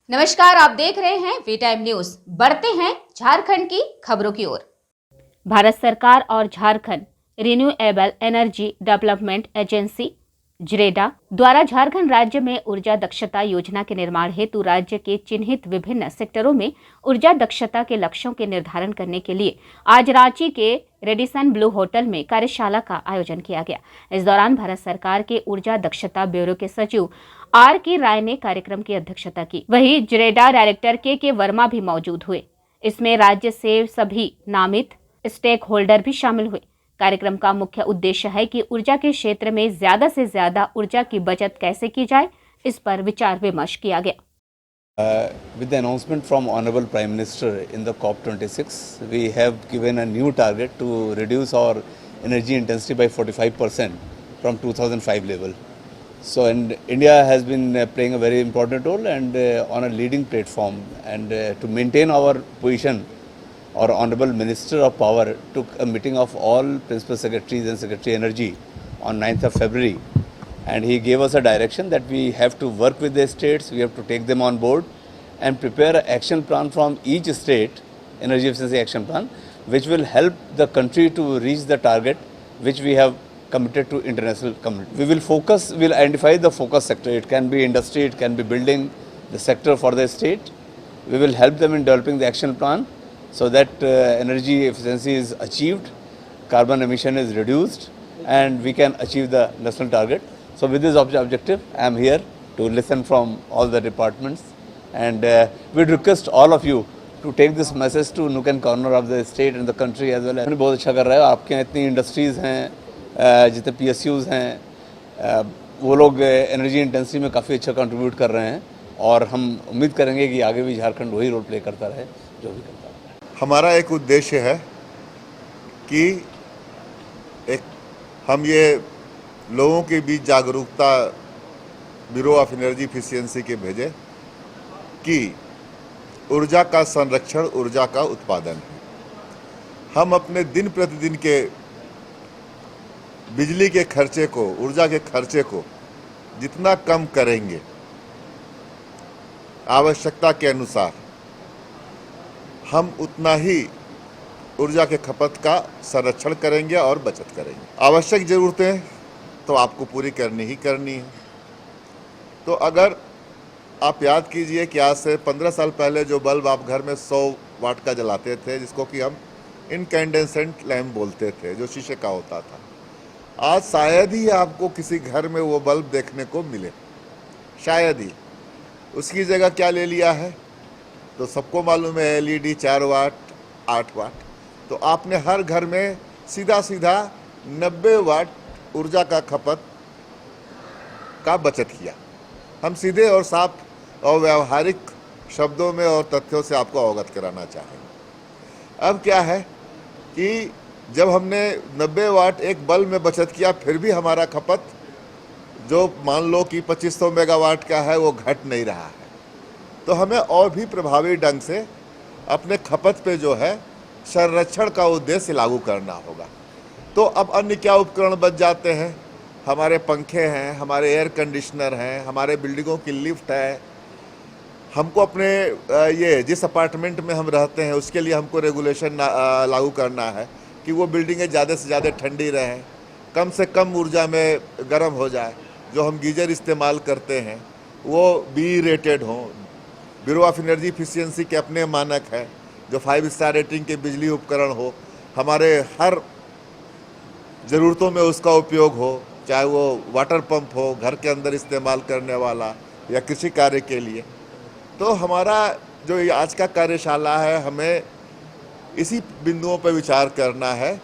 नमस्कार, आप देख रहे हैं वी टाइम न्यूज। बढ़ते हैं झारखंड की खबरों की ओर। भारत सरकार और Jharkhand renewable energy development agency JREDA द्वारा झारखंड राज्य में ऊर्जा दक्षता योजना के निर्माण हेतु राज्य के चिन्हित विभिन्न सेक्टरों में ऊर्जा दक्षता के लक्ष्यों के निर्धारण करने के लिए आज रांची के रेडिसन ब्लू होटल में कार्यशाला का आयोजन किया गया। इस दौरान भारत सरकार के ऊर्जा दक्षता ब्यूरो के सचिव R.K. राय ने कार्यक्रम की अध्यक्षता की। वहीं जरेडा डायरेक्टर के वर्मा भी मौजूद हुए। इसमें राज्य से सभी नामित स्टेक होल्डर भी शामिल हुए। कार्यक्रम का मुख्य उद्देश्य है कि ऊर्जा के क्षेत्र में ज्यादा से ज्यादा ऊर्जा की बचत कैसे की जाए, इस पर विचार विमर्श किया गया। With the announcement from Honorable Prime Minister in the COP26, we have given a new target to reduce our energy intensity by 45% from 2005 level. So, and India has been playing a very important role and on a leading platform, and to maintain our position, our Honorable Minister of Power took a meeting of all Principal Secretaries and Secretary Energy on 9th of February, and he gave us a direction that we have to work with the states, we have to take them on board and prepare an action plan from each state, energy efficiency action plan, which will help the country to reach the target which we have committed to international community. We will identify the focus sector. It can be industry, it can be building, the sector for the state. We will help them in developing the action plan so that energy efficiency is achieved, carbon emission is reduced, and we can achieve the national target. So with this objective, I am here to listen from all the departments, and we request all of you to take this message to nook and corner of the state and the country as well. बहुत अच्छा कर रहा है। आपके यहाँ इतनी industries हैं, जितने PSUs हैं, वो लोग एनर्जी इंटेंसिटी में काफ़ी अच्छा कंट्रीब्यूट कर रहे हैं, और हम उम्मीद करेंगे कि आगे भी झारखंड वही रोल प्ले करता रहे जो भी करता है। हमारा एक उद्देश्य है कि हम ये लोगों के बीच जागरूकता ब्यूरो ऑफ एनर्जी एफिशिएंसी के भेजे कि ऊर्जा का संरक्षण ऊर्जा का उत्पादन है। हम अपने दिन प्रतिदिन के बिजली के खर्चे को, ऊर्जा के खर्चे को जितना कम करेंगे आवश्यकता के अनुसार, हम उतना ही ऊर्जा के खपत का संरक्षण करेंगे और बचत करेंगे। आवश्यक ज़रूरतें तो आपको पूरी करनी ही करनी है। तो अगर आप याद कीजिए कि आज से 15 साल पहले जो बल्ब आप घर में 100 वाट का जलाते थे, जिसको कि हम इनकैंडेसेंट लैम्प बोलते थे, जो शीशे का होता था, आज शायद ही आपको किसी घर में वो बल्ब देखने को मिले, शायद ही। उसकी जगह क्या ले लिया है? तो सबको मालूम है LED 4 वाट 8 वाट। तो आपने हर घर में सीधा 90 वाट ऊर्जा का खपत का बचत किया। हम सीधे और साफ और व्यावहारिक शब्दों में और तथ्यों से आपको अवगत कराना चाहेंगे। अब क्या है कि जब हमने 90 वाट एक बल्ब में बचत किया, फिर भी हमारा खपत जो मान लो कि 2500 मेगावाट का है वो घट नहीं रहा है। तो हमें और भी प्रभावी ढंग से अपने खपत पे जो है संरक्षण का उद्देश्य लागू करना होगा। तो अब अन्य क्या उपकरण बच जाते हैं? हमारे पंखे हैं, हमारे एयर कंडीशनर हैं, हमारे बिल्डिंगों की लिफ्ट है। हमको अपने ये जिस अपार्टमेंट में हम रहते हैं उसके लिए हमको रेगुलेशन लागू करना है कि वो बिल्डिंगें ज़्यादा से ज़्यादा ठंडी रहें, कम से कम ऊर्जा में गर्म हो जाए। जो हम गीजर इस्तेमाल करते हैं वो BE रेटेड हों। ब्यूरो ऑफ एनर्जी एफिशिएंसी के अपने मानक है जो 5 स्टार रेटिंग के बिजली उपकरण हो, हमारे हर ज़रूरतों में उसका उपयोग हो, चाहे वो वाटर पंप हो, घर के अंदर इस्तेमाल करने वाला, या कृषि कार्य के लिए। तो हमारा जो आज का कार्यशाला है, हमें इसी बिंदुओं पर विचार करना है